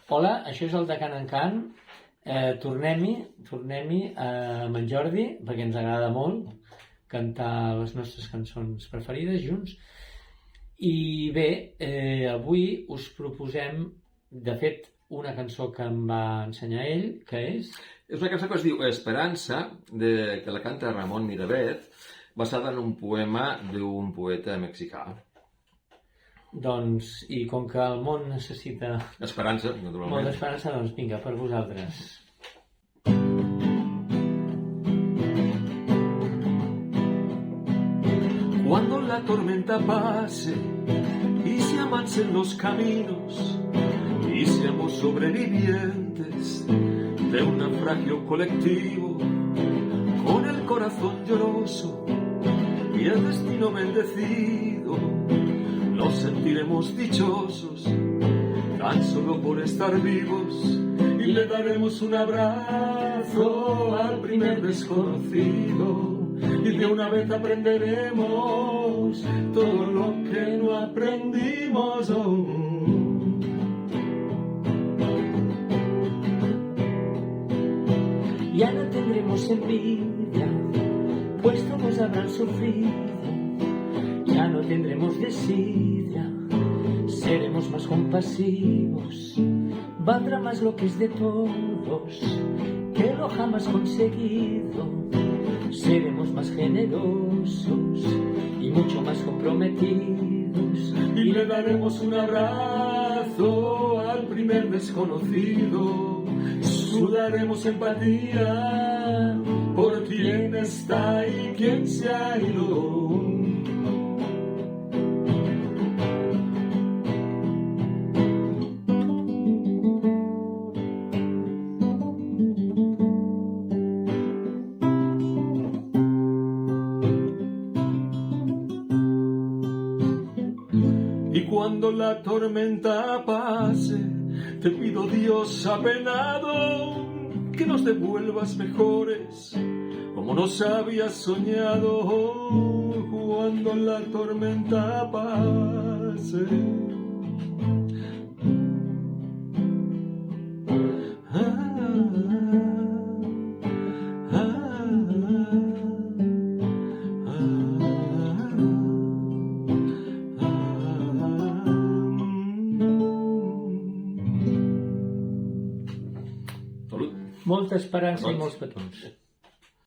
Hola, això és el de Can en Can. Tornem-hi amb en Jordi, perquè ens agrada molt cantar les nostres cançons preferides junts. I bé, avui us proposem, de fet, una cançó que em va ensenyar ell, que és... És una cançó que es diu Esperança, que la canta Ramon Miravet, basada en un poema d'un poeta mexicà. Doncs, i com que el món necessita... Esperança, naturalment. Molt d'esperança, doncs vinga, per vosaltres. Cuando la tormenta pase y se amansen los caminos y seamos sobrevivientes de un naufragio colectivo con el corazón lloroso y el destino bendecido, nos sentiremos dichosos tan solo por estar vivos y le daremos un abrazo al primer desconocido. Y de una vez aprenderemos todo lo que no aprendimos aún. Ya no tendremos envidia, pues todos habrán sufrido. Ya no tendremos desidia, seremos más compasivos. Valdrá más lo que es de todos que lo jamás conseguido. Seremos más generosos y mucho más comprometidos. Y le daremos un abrazo al primer desconocido. Sudaremos empatía por quien está y quien se ha ido. Y cuando la tormenta pase, te pido, Dios apenado, que nos devuelvas mejores, como nos habías soñado. Cuando la tormenta pase. Molta esperança i molts petons.